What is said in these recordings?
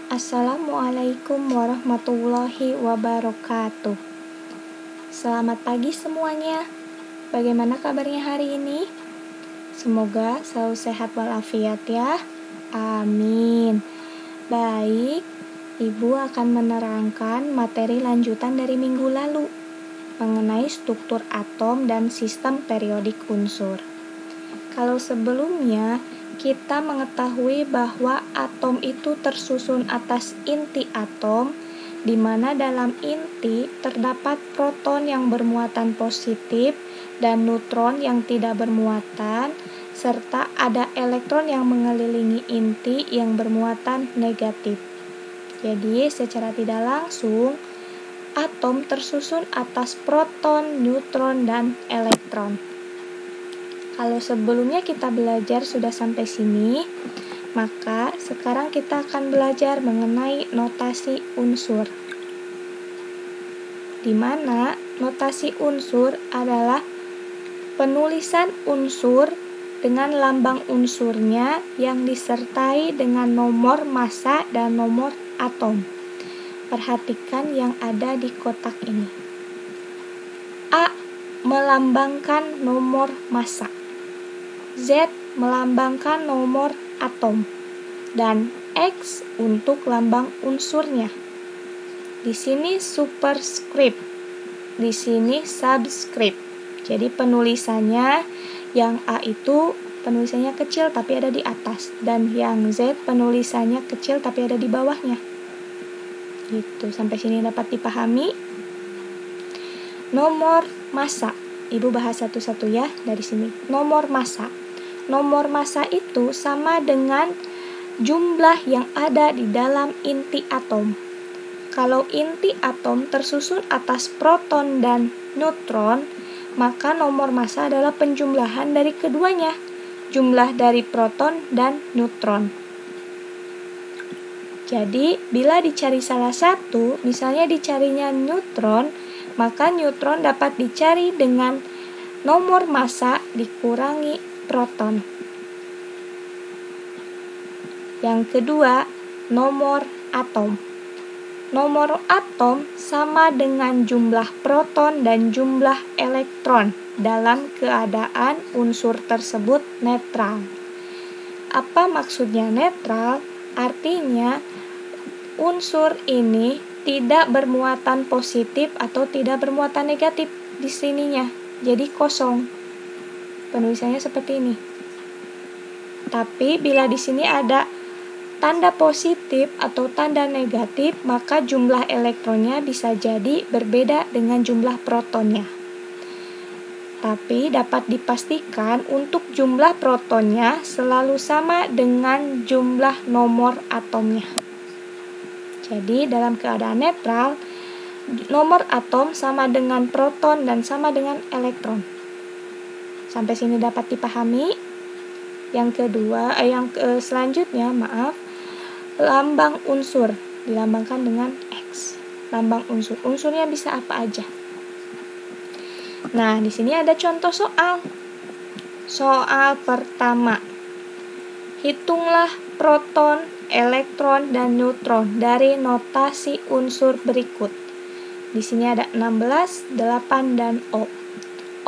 Assalamualaikum warahmatullahi wabarakatuh. Selamat pagi semuanya. Bagaimana kabarnya hari ini? Semoga selalu sehat walafiat ya. Amin. Baik, Ibu akan menerangkan materi lanjutan dari minggu lalu mengenai struktur atom dan sistem periodik unsur. Kalau sebelumnya kita mengetahui bahwa atom itu tersusun atas inti atom, di mana dalam inti terdapat proton yang bermuatan positif dan neutron yang tidak bermuatan, serta ada elektron yang mengelilingi inti yang bermuatan negatif. Jadi, secara tidak langsung, atom tersusun atas proton, neutron, dan elektron. Kalau sebelumnya kita belajar sudah sampai sini, maka sekarang kita akan belajar mengenai notasi unsur. Di mana notasi unsur adalah penulisan unsur dengan lambang unsurnya yang disertai dengan nomor massa dan nomor atom. Perhatikan yang ada di kotak ini. A melambangkan nomor massa. Z melambangkan nomor atom, dan X untuk lambang unsurnya. Di sini superscript, di sini subscript. Jadi penulisannya yang A itu penulisannya kecil tapi ada di atas, dan yang Z penulisannya kecil tapi ada di bawahnya. Gitu, sampai sini dapat dipahami? Nomor massa. Ibu bahas satu-satu ya dari sini. Nomor massa. Nomor massa itu sama dengan jumlah yang ada di dalam inti atom. Kalau inti atom tersusun atas proton dan neutron, maka nomor massa adalah penjumlahan dari keduanya, jumlah dari proton dan neutron. Jadi, bila dicari salah satu, misalnya dicarinya neutron, maka neutron dapat dicari dengan nomor massa dikurangi proton. Yang kedua, nomor atom. Nomor atom sama dengan jumlah proton dan jumlah elektron dalam keadaan unsur tersebut netral. Apa maksudnya netral? Artinya unsur ini tidak bermuatan positif atau tidak bermuatan negatif di sininya. Jadi kosong. Penulisannya seperti ini. Tapi bila di sini ada tanda positif atau tanda negatif, maka jumlah elektronnya bisa jadi berbeda dengan jumlah protonnya. Tapi dapat dipastikan untuk jumlah protonnya selalu sama dengan jumlah nomor atomnya. Jadi dalam keadaan netral, nomor atom sama dengan proton dan sama dengan elektron. Sampai sini dapat dipahami? Yang kedua, selanjutnya, lambang unsur dilambangkan dengan X. Lambang unsur. Unsurnya bisa apa aja? Nah, di sini ada contoh soal. Soal pertama. Hitunglah proton, elektron, dan neutron dari notasi unsur berikut. Di sini ada 16, 8, dan O.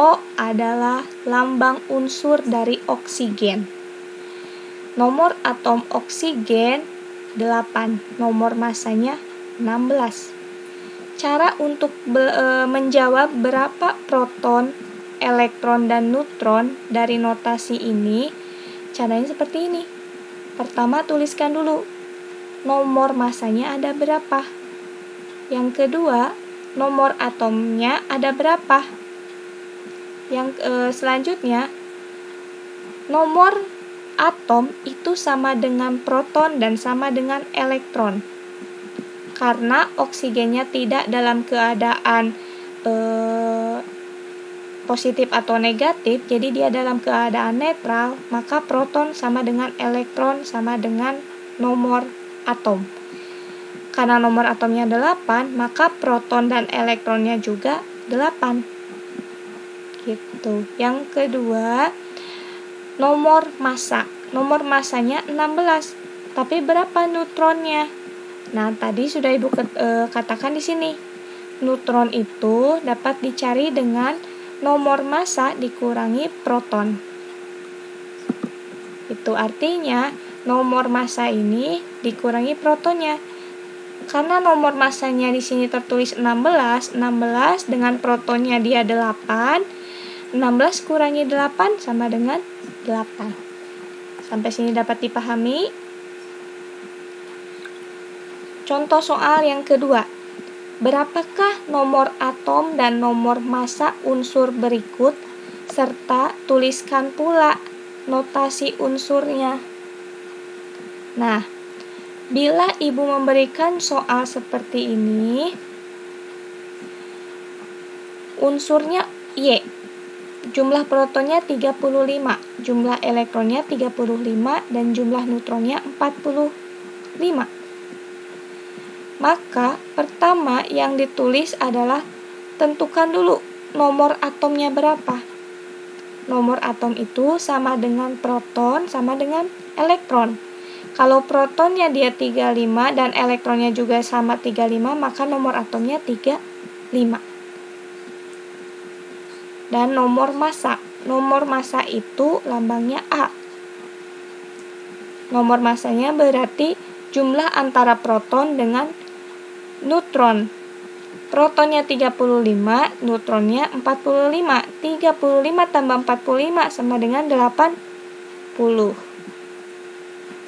O adalah lambang unsur dari oksigen. Nomor atom oksigen 8, nomor massanya 16. Cara untuk menjawab berapa proton, elektron, dan neutron dari notasi ini, caranya seperti ini. Pertama, tuliskan dulu nomor massanya ada berapa. Yang kedua, nomor atomnya ada berapa. Yang selanjutnya, nomor atom itu sama dengan proton dan sama dengan elektron. Karena oksigennya tidak dalam keadaan positif atau negatif, jadi dia dalam keadaan netral, maka proton sama dengan elektron sama dengan nomor atom. Karena nomor atomnya 8, maka proton dan elektronnya juga 8. Gitu. Yang kedua, nomor massa. Nomor massanya 16. Tapi berapa neutronnya? Nah, tadi sudah Ibu katakan di sini. Neutron itu dapat dicari dengan nomor massa dikurangi proton. Itu artinya nomor massa ini dikurangi protonnya. Karena nomor massanya di sini tertulis 16 dengan protonnya dia 8. 16 kurangi 8 sama dengan 8. Sampai sini dapat dipahami? Contoh soal yang kedua. Berapakah nomor atom dan nomor massa unsur berikut, serta tuliskan pula notasi unsurnya. Nah, bila Ibu memberikan soal seperti ini, unsurnya Y, jumlah protonnya 35, jumlah elektronnya 35, dan jumlah neutronnya 45. Maka pertama yang ditulis adalah tentukan dulu nomor atomnya berapa. Nomor atom itu sama dengan proton sama dengan elektron. Kalau protonnya dia 35 dan elektronnya juga sama 35, maka nomor atomnya 35. Dan nomor massa itu lambangnya A. Nomor massanya berarti jumlah antara proton dengan neutron. Protonnya 35, neutronnya 45. 35 tambah 45 sama dengan 80.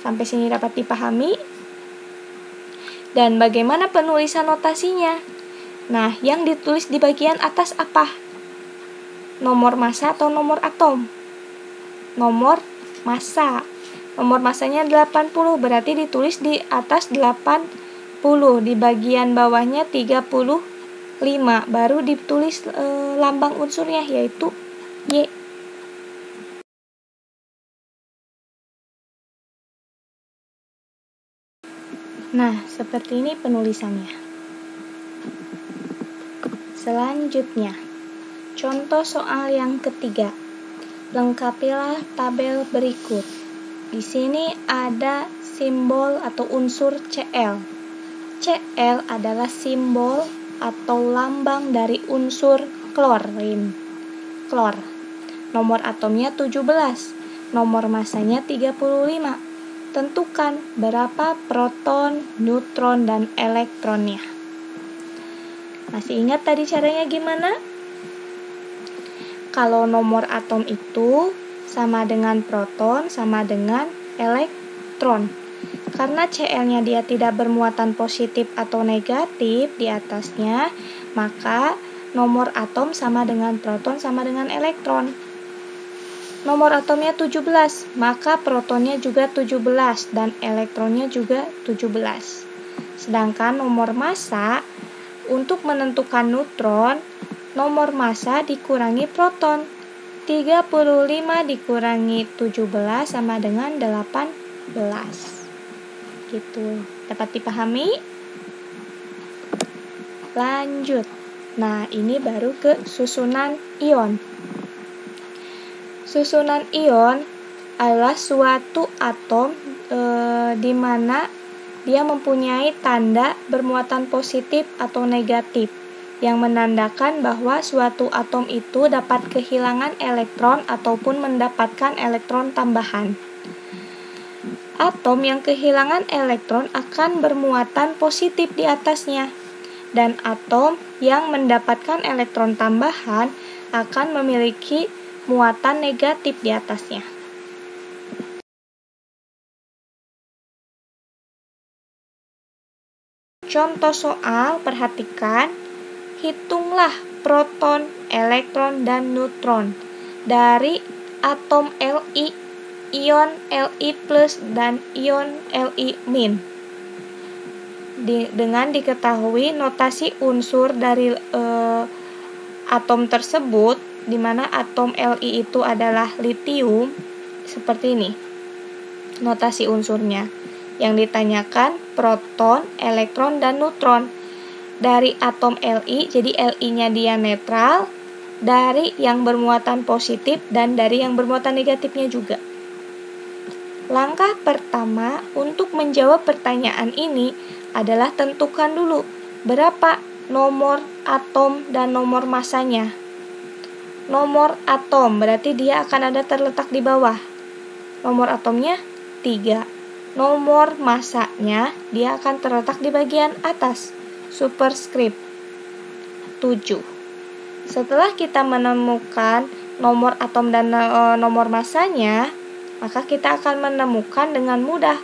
Sampai sini dapat dipahami? Dan bagaimana penulisan notasinya? Nah, yang ditulis di bagian atas apa? Nomor massa atau nomor atom? Nomor massa. Nomor massanya 80, berarti ditulis di atas 80. Di bagian bawahnya 35, baru ditulis lambang unsurnya, yaitu Y. Nah, seperti ini penulisannya. Selanjutnya, contoh soal yang ketiga. Lengkapilah tabel berikut. Di sini ada simbol atau unsur Cl. Cl adalah simbol atau lambang dari unsur klorin. Klor. Nomor atomnya 17. Nomor massanya 35. Tentukan berapa proton, neutron, dan elektronnya. Masih ingat tadi caranya gimana? Kalau nomor atom itu sama dengan proton, sama dengan elektron. Karena Cl-nya dia tidak bermuatan positif atau negatif di atasnya, maka nomor atom sama dengan proton sama dengan elektron. Nomor atomnya 17, maka protonnya juga 17 dan elektronnya juga 17. Sedangkan nomor massa, untuk menentukan neutron, nomor massa dikurangi proton. 35 dikurangi 17 sama dengan 18. Gitu. Dapat dipahami? Lanjut. Nah, ini baru ke susunan ion. Susunan ion adalah suatu atom di mana dia mempunyai tanda bermuatan positif atau negatif yang menandakan bahwa suatu atom itu dapat kehilangan elektron ataupun mendapatkan elektron tambahan. Atom yang kehilangan elektron akan bermuatan positif di atasnya, dan atom yang mendapatkan elektron tambahan akan memiliki muatan negatif di atasnya. Contoh soal, perhatikan, hitunglah proton, elektron, dan neutron dari atom Li, ion Li+, dan ion Li-. Dengan diketahui notasi unsur dari atom tersebut, di mana atom Li itu adalah litium, seperti ini notasi unsurnya. Yang ditanyakan proton, elektron, dan neutron dari atom Li, jadi Li-nya dia netral, dari yang bermuatan positif dan dari yang bermuatan negatifnya juga. Langkah pertama untuk menjawab pertanyaan ini adalah tentukan dulu berapa nomor atom dan nomor masanya. Nomor atom berarti dia akan ada terletak di bawah. Nomor atomnya 3. Nomor masanya dia akan terletak di bagian atas, superscript 7. Setelah kita menemukan nomor atom dan nomor masanya, maka kita akan menemukan dengan mudah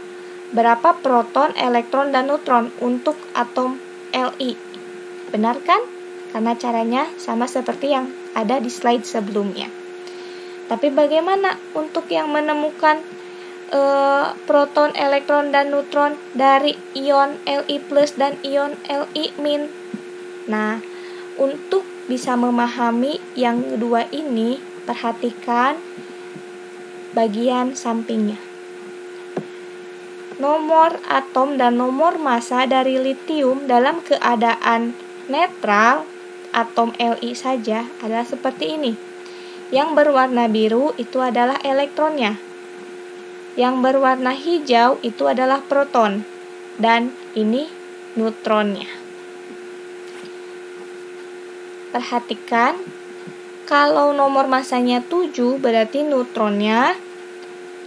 berapa proton, elektron, dan neutron untuk atom Li. Benar kan? Karena caranya sama seperti yang ada di slide sebelumnya. Tapi bagaimana untuk yang menemukan proton, elektron, dan neutron dari ion Li+ dan ion Li-. Nah, untuk bisa memahami yang kedua ini, perhatikan bagian sampingnya. Nomor atom dan nomor massa dari litium dalam keadaan netral, atom Li saja, adalah seperti ini. Yang berwarna biru itu adalah elektronnya. Yang berwarna hijau itu adalah proton. Dan ini neutronnya. Perhatikan, kalau nomor massanya 7 berarti neutronnya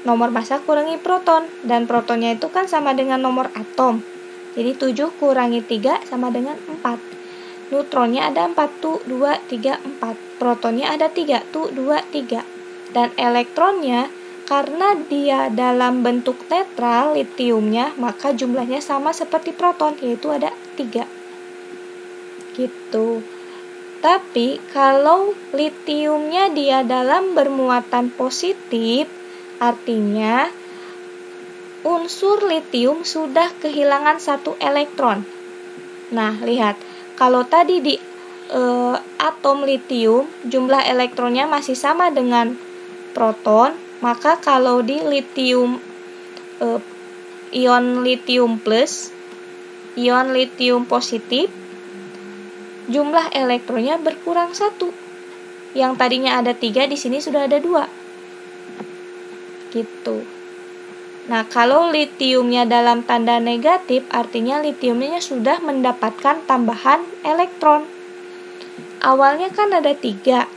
nomor massa kurangi proton. Dan protonnya itu kan sama dengan nomor atom. Jadi 7 kurangi 3 sama dengan 4. Neutronnya ada 4, tuh 2, 3, 4. Protonnya ada 3, tuh 2, 3. Dan elektronnya, karena dia dalam bentuk netral litiumnya, maka jumlahnya sama seperti proton, yaitu ada 3. Gitu. Tapi kalau litiumnya dia dalam bermuatan positif, artinya unsur litium sudah kehilangan 1 elektron. Nah, lihat, kalau tadi di atom litium jumlah elektronnya masih sama dengan proton, maka kalau di litium ion litium plus, ion litium positif, jumlah elektronnya berkurang 1. Yang tadinya ada 3, di sini sudah ada 2. Gitu. Nah, kalau litiumnya dalam tanda negatif, artinya litiumnya sudah mendapatkan tambahan elektron. Awalnya kan ada 3.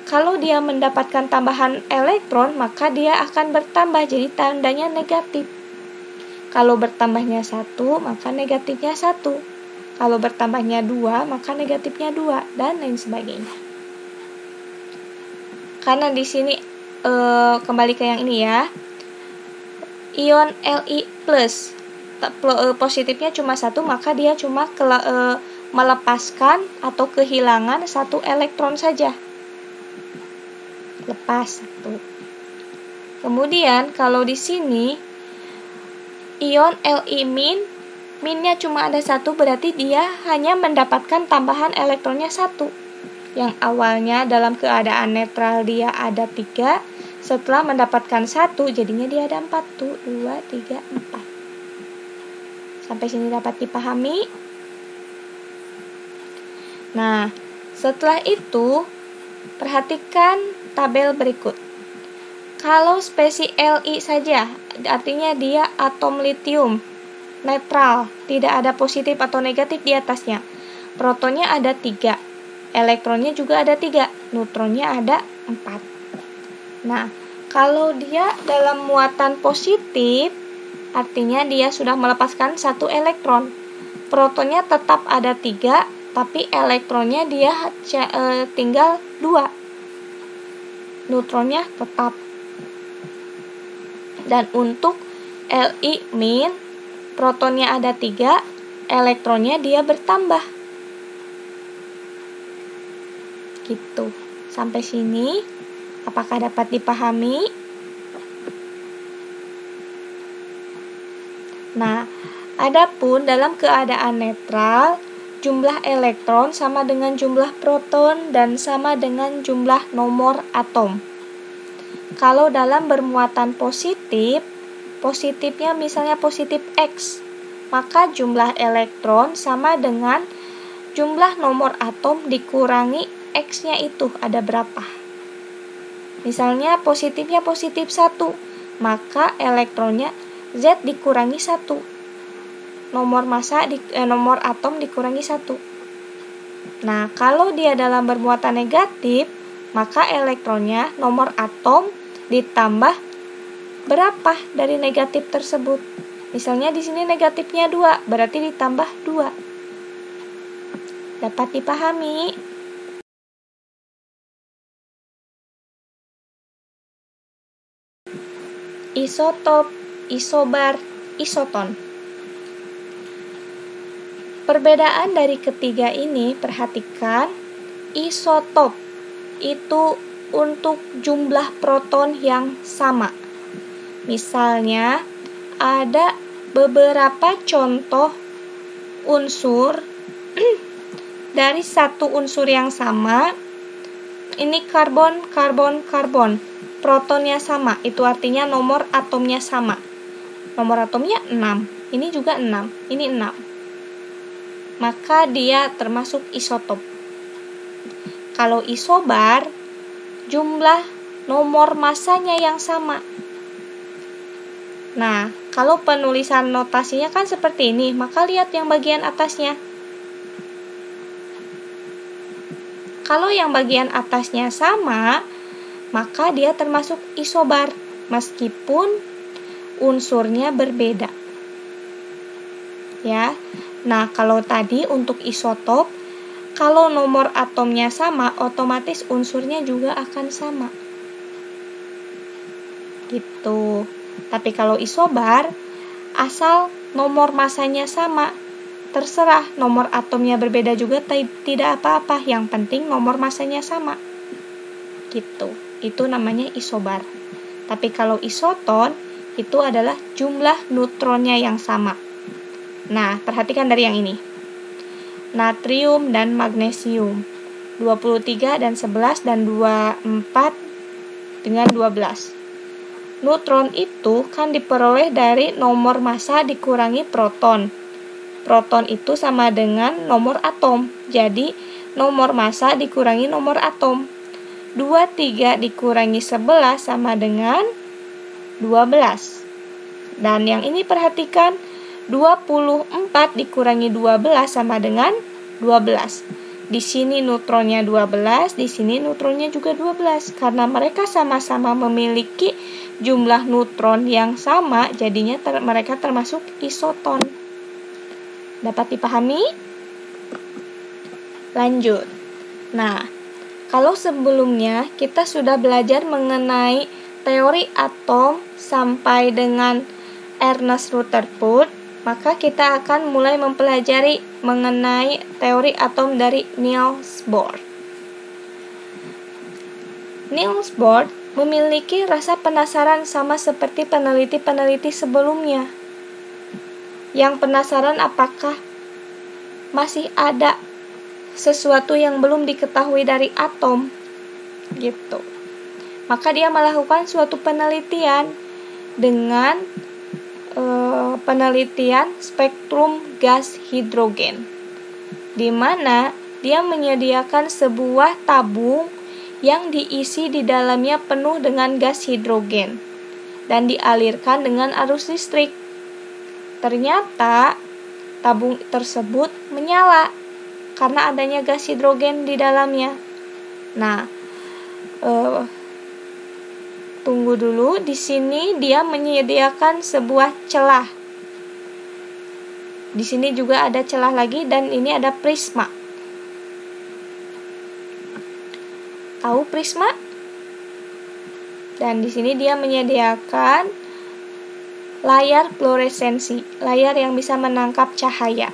Kalau dia mendapatkan tambahan elektron, maka dia akan bertambah, jadi tandanya negatif. Kalau bertambahnya 1, maka negatifnya 1. Kalau bertambahnya 2, maka negatifnya 2, dan lain sebagainya. Karena di sini kembali ke yang ini ya. Ion Li+, positifnya cuma 1, maka dia cuma melepaskan atau kehilangan 1 elektron saja. Lepas 1. Kemudian kalau di sini ion Li-, minnya cuma ada 1, berarti dia hanya mendapatkan tambahan elektronnya 1. Yang awalnya dalam keadaan netral dia ada 3, setelah mendapatkan 1 jadinya dia ada 4, tuh 2, 3, 4. Sampai sini dapat dipahami? Nah, setelah itu perhatikan tabel berikut. Kalau spesies Li saja, artinya dia atom litium netral, tidak ada positif atau negatif di atasnya. Protonnya ada 3, elektronnya juga ada 3, neutronnya ada 4. Nah, kalau dia dalam muatan positif, artinya dia sudah melepaskan 1 elektron. Protonnya tetap ada 3, tapi elektronnya dia tinggal 2. Neutronnya tetap. Dan untuk Li-, protonnya ada 3, elektronnya dia bertambah. Gitu. Sampai sini, apakah dapat dipahami? Nah, adapun dalam keadaan netral, jumlah elektron sama dengan jumlah proton dan sama dengan jumlah nomor atom. Kalau dalam bermuatan positif, positifnya misalnya positif X, maka jumlah elektron sama dengan jumlah nomor atom dikurangi X-nya itu ada berapa. Misalnya positifnya positif 1, maka elektronnya Z dikurangi 1. Nomor atom dikurangi 1. Nah, kalau dia dalam bermuatan negatif, maka elektronnya nomor atom ditambah berapa dari negatif tersebut? Misalnya di sini negatifnya 2, berarti ditambah 2. Dapat dipahami? Isotop, isobar, isoton. Perbedaan dari ketiga ini, perhatikan, isotop itu untuk jumlah proton yang sama. Misalnya, ada beberapa contoh unsur dari satu unsur yang sama. Ini karbon, karbon, karbon. Protonnya sama, itu artinya nomor atomnya sama. Nomor atomnya 6, ini juga 6, ini 6. Maka dia termasuk isotop. Kalau isobar, jumlah nomor masanya yang sama. Nah, kalau penulisan notasinya kan seperti ini, maka lihat yang bagian atasnya. Kalau yang bagian atasnya sama, maka dia termasuk isobar, meskipun unsurnya berbeda. Ya. Nah, kalau tadi untuk isotop, kalau nomor atomnya sama, otomatis unsurnya juga akan sama. Gitu. Tapi kalau isobar, asal nomor masanya sama, terserah nomor atomnya berbeda juga tidak apa-apa, yang penting nomor masanya sama. Gitu. Itu namanya isobar. Tapi kalau isoton, itu adalah jumlah neutronnya yang sama. Nah, perhatikan dari yang ini. Natrium dan magnesium. 23 dan 11 dan 24 dengan 12. Neutron itu kan diperoleh dari nomor massa dikurangi proton. Proton itu sama dengan nomor atom. Jadi, nomor massa dikurangi nomor atom. 23 dikurangi 11 sama dengan 12. Dan yang ini perhatikan, 24 dikurangi 12 sama dengan 12. Di sini neutronnya 12, di sini neutronnya juga 12. Karena mereka sama-sama memiliki jumlah neutron yang sama, jadinya mereka termasuk isoton. Dapat dipahami? Lanjut. Nah, kalau sebelumnya kita sudah belajar mengenai teori atom sampai dengan Ernest Rutherford, maka kita akan mulai mempelajari mengenai teori atom dari Niels Bohr. Niels Bohr memiliki rasa penasaran sama seperti peneliti-peneliti sebelumnya. Yang penasaran apakah masih ada sesuatu yang belum diketahui dari atom, gitu. Maka dia melakukan suatu penelitian dengan penelitian spektrum gas hidrogen, di mana dia menyediakan sebuah tabung yang diisi di dalamnya penuh dengan gas hidrogen dan dialirkan dengan arus listrik. Ternyata tabung tersebut menyala karena adanya gas hidrogen di dalamnya. Nah, tunggu dulu. Di sini dia menyediakan sebuah celah. Di sini juga ada celah lagi dan ini ada prisma. Tahu prisma? Dan di sini dia menyediakan layar fluoresensi, layar yang bisa menangkap cahaya.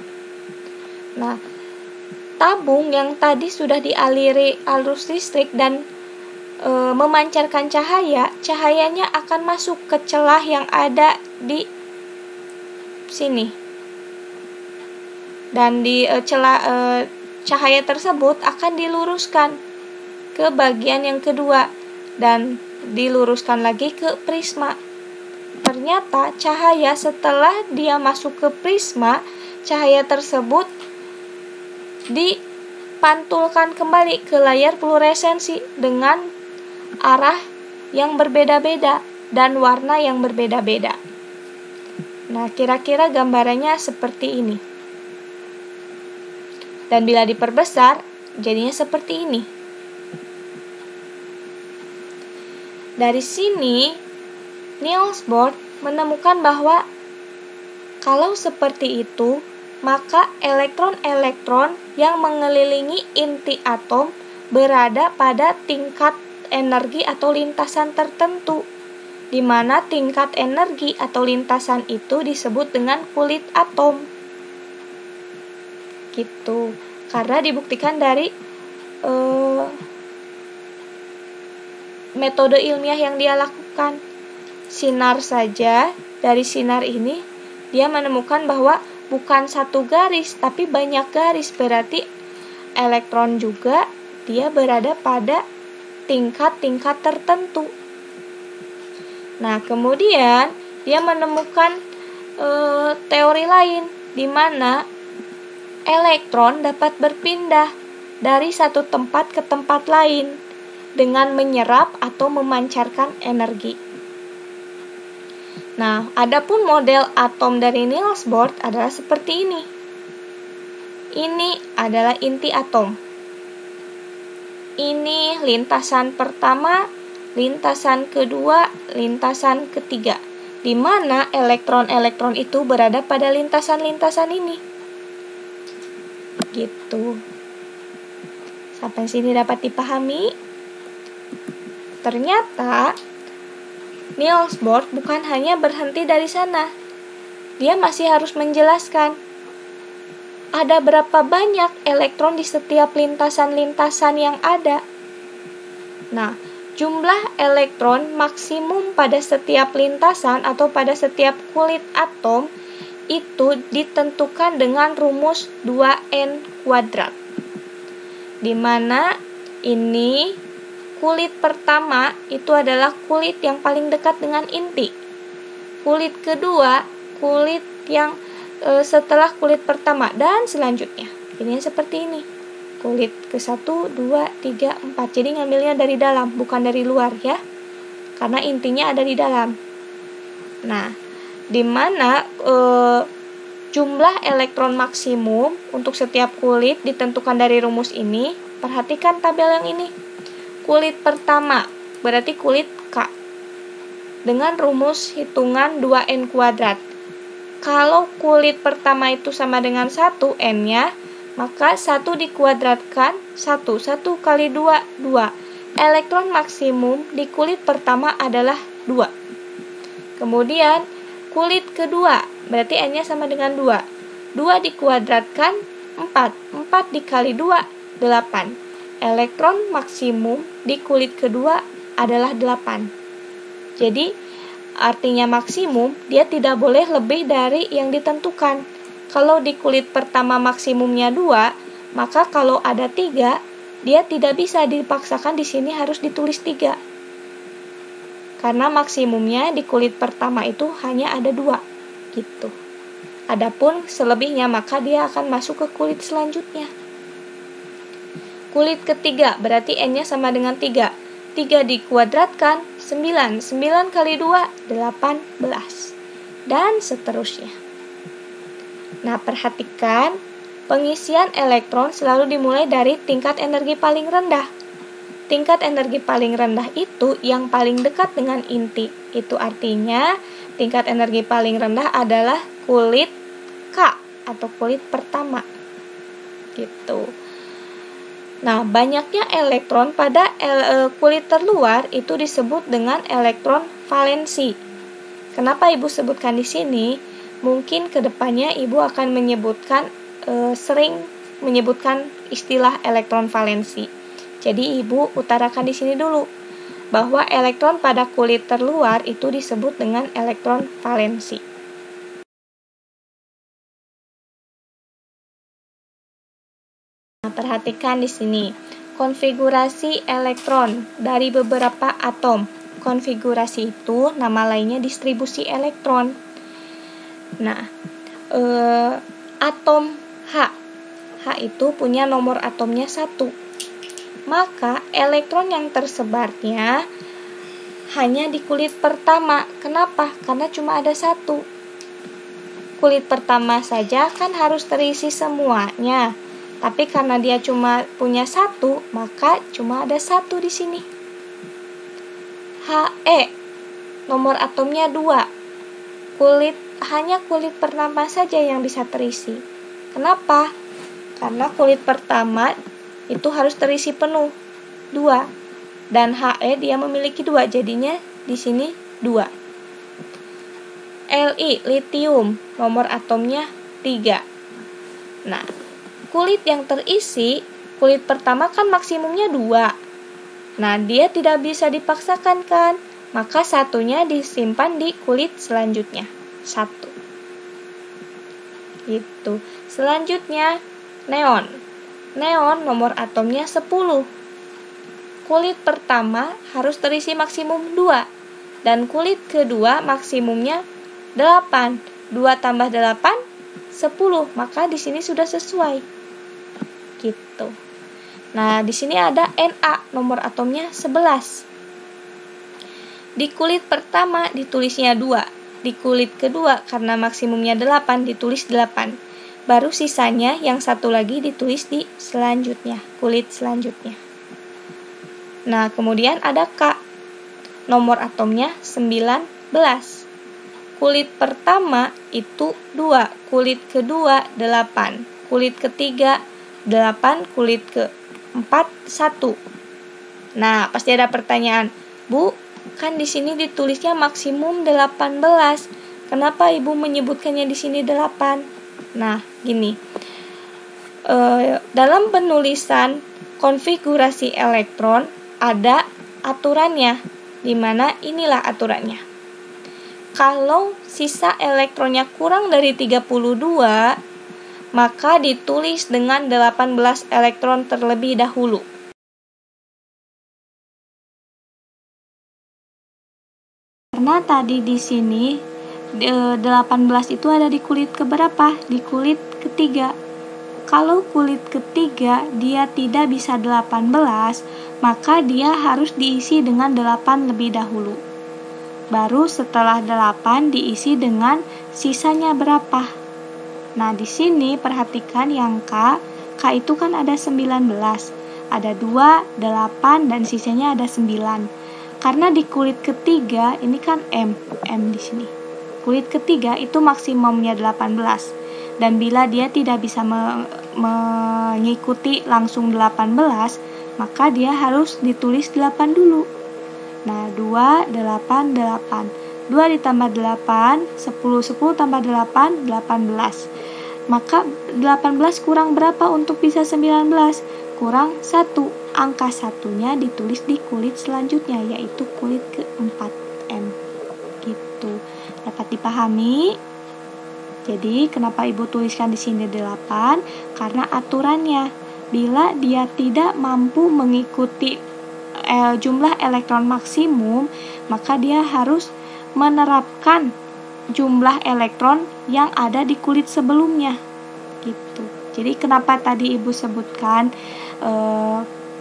Nah, tabung yang tadi sudah dialiri arus listrik dan memancarkan cahaya, cahayanya akan masuk ke celah yang ada di sini. Dan di celah cahaya tersebut akan diluruskan ke bagian yang kedua dan diluruskan lagi ke prisma. Ternyata cahaya setelah dia masuk ke prisma, cahaya tersebut dipantulkan kembali ke layar fluoresensi dengan arah yang berbeda-beda. dan warna yang berbeda-beda. Nah, kira-kira gambarannya seperti ini. Dan bila diperbesar, jadinya seperti ini. Dari sini, Niels Bohr menemukan bahwa kalau seperti itu, maka elektron-elektron yang mengelilingi inti atom berada pada tingkat energi atau lintasan tertentu, di mana tingkat energi atau lintasan itu disebut dengan kulit atom. Gitu. Karena dibuktikan dari metode ilmiah yang dia lakukan. Sinar saja, dari sinar ini dia menemukan bahwa bukan satu garis tapi banyak garis, berarti elektron juga dia berada pada tingkat-tingkat tertentu. Nah, kemudian dia menemukan teori lain di mana elektron dapat berpindah dari satu tempat ke tempat lain dengan menyerap atau memancarkan energi. Nah, adapun model atom dari Niels Bohr adalah seperti ini. Ini adalah inti atom. Ini lintasan pertama, lintasan kedua, lintasan ketiga, di mana elektron-elektron itu berada pada lintasan-lintasan ini. Gitu. Sampai sini dapat dipahami? Ternyata Niels Bohr bukan hanya berhenti dari sana. Dia masih harus menjelaskan ada berapa banyak elektron di setiap lintasan-lintasan yang ada. Nah, jumlah elektron maksimum pada setiap lintasan atau pada setiap kulit atom itu ditentukan dengan rumus 2n kuadrat. Di mana ini kulit pertama itu adalah kulit yang paling dekat dengan inti. Kulit kedua, kulit yang setelah kulit pertama, dan selanjutnya. Ini seperti ini. Kulit ke-1, 2, 3, 4. Jadi ngambilnya dari dalam, bukan dari luar ya. Karena intinya ada di dalam. Nah, di mana jumlah elektron maksimum untuk setiap kulit ditentukan dari rumus ini. Perhatikan tabel yang ini. Kulit pertama berarti kulit K dengan rumus hitungan 2n kuadrat. Kalau kulit pertama itu sama dengan 1 n-nya, maka 1 dikuadratkan 1 kali 2, 2. Elektron maksimum di kulit pertama adalah 2. Kemudian kulit kedua berarti n-nya sama dengan 2. 2 dikuadratkan 4. 4 dikali 2, 8. Elektron maksimum di kulit kedua adalah 8. Jadi artinya maksimum, dia tidak boleh lebih dari yang ditentukan. Kalau di kulit pertama maksimumnya 2, maka kalau ada 3, dia tidak bisa dipaksakan di sini harus ditulis 3. Karena maksimumnya di kulit pertama itu hanya ada 2. Gitu. Adapun selebihnya maka dia akan masuk ke kulit selanjutnya. Kulit ketiga berarti n-nya sama dengan 3. 3 dikuadratkan 9 kali 2, 18. Dan seterusnya. Nah, perhatikan, pengisian elektron selalu dimulai dari tingkat energi paling rendah. Tingkat energi paling rendah itu yang paling dekat dengan inti. Itu artinya tingkat energi paling rendah adalah kulit K atau kulit pertama. Gitu. Nah, banyaknya elektron pada kulit terluar itu disebut dengan elektron valensi. Kenapa Ibu sebutkan di sini? Mungkin kedepannya Ibu akan menyebutkan sering menyebutkan istilah elektron valensi. Jadi Ibu utarakan di sini dulu bahwa elektron pada kulit terluar itu disebut dengan elektron valensi. Perhatikan di sini, konfigurasi elektron dari beberapa atom. Konfigurasi itu nama lainnya distribusi elektron. Nah, atom H itu punya nomor atomnya 1. Maka elektron yang tersebarnya hanya di kulit pertama. Kenapa? Karena cuma ada satu. Kulit pertama saja kan harus terisi semuanya. Tapi karena dia cuma punya satu, maka cuma ada satu di sini. He, nomor atomnya 2. Hanya kulit pertama saja yang bisa terisi. Kenapa? Karena kulit pertama itu harus terisi penuh, 2. Dan He dia memiliki 2, jadinya di sini 2. Li, litium, nomor atomnya 3. Nah, kulit yang terisi, kulit pertama kan maksimumnya 2. Nah, dia tidak bisa dipaksakan kan? Maka satunya disimpan di kulit selanjutnya. 1. Gitu. Selanjutnya, neon. Neon nomor atomnya 10. Kulit pertama harus terisi maksimum 2. Dan kulit kedua maksimumnya 8. 2 tambah 8, 10. Maka di sini sudah sesuai. Gitu. Nah, di sini ada Na, nomor atomnya 11. Di kulit pertama ditulisnya 2. Di kulit kedua karena maksimumnya 8 ditulis 8. Baru sisanya yang satu lagi ditulis di selanjutnya, kulit selanjutnya. Nah, kemudian ada K. Nomor atomnya 19. Kulit pertama itu 2, kulit kedua 8, kulit ketiga 8, kulit keempat 1. Nah, pasti ada pertanyaan, Bu, kan di sini ditulisnya maksimum 18. Kenapa Ibu menyebutkannya di sini 8? Nah, gini. Dalam penulisan konfigurasi elektron ada aturannya, di mana inilah aturannya. Kalau sisa elektronnya kurang dari 32, maka ditulis dengan 18 elektron terlebih dahulu. Karena tadi di sini 18 itu ada di kulit keberapa? Di kulit ketiga. Kalau kulit ketiga dia tidak bisa 18, maka dia harus diisi dengan 8 lebih dahulu. Baru setelah 8 diisi dengan sisanya berapa. Nah, di sini perhatikan yang K itu kan ada 19. Ada 2, 8, dan sisanya ada 9. Karena di kulit ketiga ini kan M di sini. Kulit ketiga itu maksimumnya 18. Dan bila dia tidak bisa mengikuti langsung 18, maka dia harus ditulis 8 dulu. Nah, 2, 8, 8. 2 ditambah 8, 10, 10 tambah 8, 18. Maka 18 kurang berapa untuk bisa 19? Kurang 1. Angka satunya ditulis di kulit selanjutnya, yaitu kulit keempat, M. Gitu. Dapat dipahami? Jadi, kenapa Ibu tuliskan di sini 8? Karena aturannya, bila dia tidak mampu mengikuti jumlah elektron maksimum, maka dia harus menerapkan jumlah elektron yang ada di kulit sebelumnya. Gitu. Jadi kenapa tadi Ibu sebutkan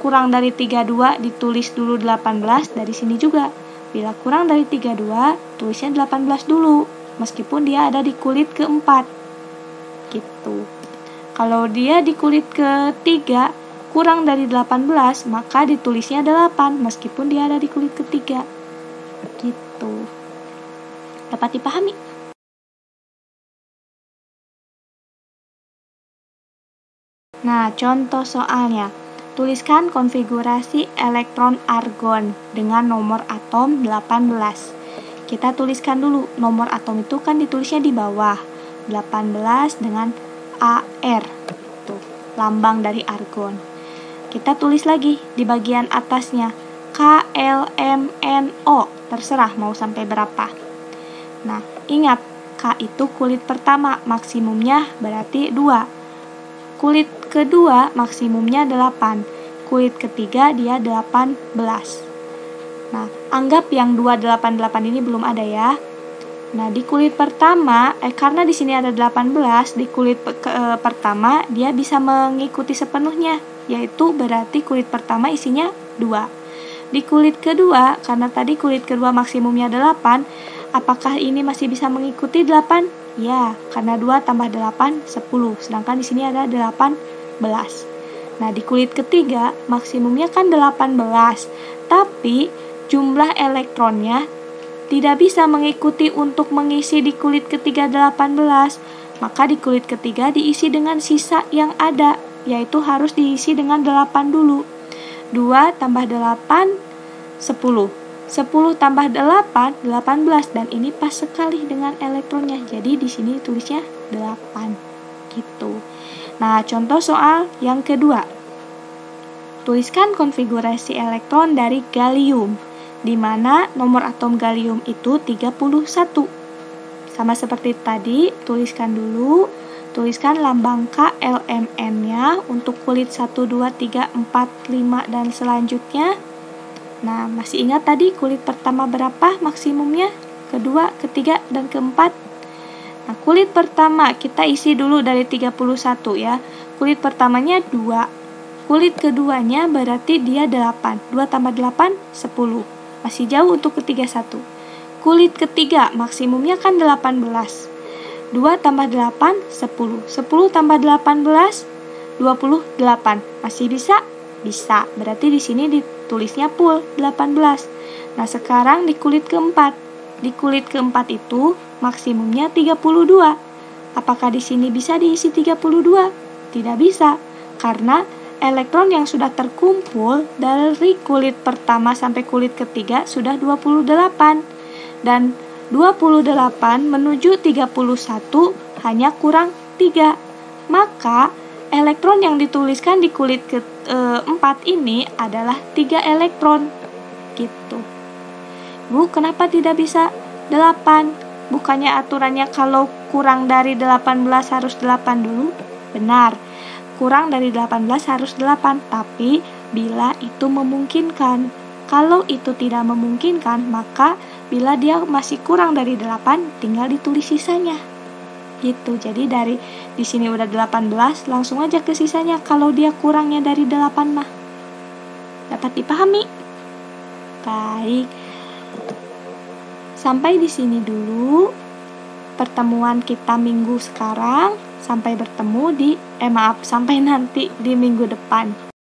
kurang dari 32 ditulis dulu 18, dari sini juga. Bila kurang dari 32, tulisnya 18 dulu, meskipun dia ada di kulit keempat. Gitu. Kalau dia di kulit ketiga kurang dari 18, maka ditulisnya 8, meskipun dia ada di kulit ketiga. Gitu. Dapat dipahami? Nah, contoh soalnya. Tuliskan konfigurasi elektron argon dengan nomor atom 18. Kita tuliskan dulu, nomor atom itu kan ditulisnya di bawah. 18 dengan AR. Tuh, lambang dari argon. Kita tulis lagi di bagian atasnya KLMNO, terserah mau sampai berapa. Nah, ingat K itu kulit pertama, maksimumnya berarti 2. Kulit kedua maksimumnya 8. Kulit ketiga dia 18. Nah, anggap yang 288 ini belum ada ya. Nah, di kulit pertama, karena di sini ada 18, di kulit pertama dia bisa mengikuti sepenuhnya, yaitu berarti kulit pertama isinya 2. Di kulit kedua, karena tadi kulit kedua maksimumnya 8, apakah ini masih bisa mengikuti 8? Ya, karena 2 tambah 8, 10. Sedangkan di sini ada 18. Nah, di kulit ketiga, maksimumnya kan 18. Tapi, jumlah elektronnya tidak bisa mengikuti untuk mengisi di kulit ketiga 18. Maka di kulit ketiga diisi dengan sisa yang ada, yaitu harus diisi dengan 8 dulu. 2 tambah 8, 10. 10 tambah 8, 18. Dan ini pas sekali dengan elektronnya. Jadi di sini tulisnya 8. Gitu. Nah, contoh soal yang kedua. Tuliskan konfigurasi elektron dari gallium, di mana nomor atom gallium itu 31. Sama seperti tadi, tuliskan lambang KLMN-nya untuk kulit 1, 2, 3, 4, 5, dan selanjutnya. Nah, masih ingat tadi kulit pertama berapa maksimumnya? Kedua, ketiga, dan keempat. Nah, kulit pertama kita isi dulu dari 31 ya. Kulit pertamanya 2. Kulit keduanya berarti dia 8. 2 tambah 8, 10. Masih jauh untuk ketiga 1. Kulit ketiga maksimumnya kan 18. 2 tambah 8, 10. 10 tambah 18, 28. Masih bisa? Bisa. Berarti di sini ditulisnya full 18. Nah, sekarang di kulit keempat. Di kulit keempat itu maksimumnya 32. Apakah di sini bisa diisi 32? Tidak bisa. Karena elektron yang sudah terkumpul dari kulit pertama sampai kulit ketiga sudah 28. Dan 28 menuju 31 hanya kurang 3. Maka elektron yang dituliskan di kulit keempat ini adalah 3 elektron. Gitu. Bu, kenapa tidak bisa 8? Bukannya aturannya kalau kurang dari 18 harus 8 dulu? Benar. Kurang dari 18 harus 8, tapi bila itu memungkinkan. Kalau itu tidak memungkinkan, maka bila dia masih kurang dari 8, tinggal ditulis sisanya. Gitu. Jadi dari di sini udah 18, langsung aja ke sisanya kalau dia kurangnya dari 8 mah. Dapat dipahami? Baik. Sampai di sini dulu pertemuan kita minggu sekarang. Sampai nanti di minggu depan.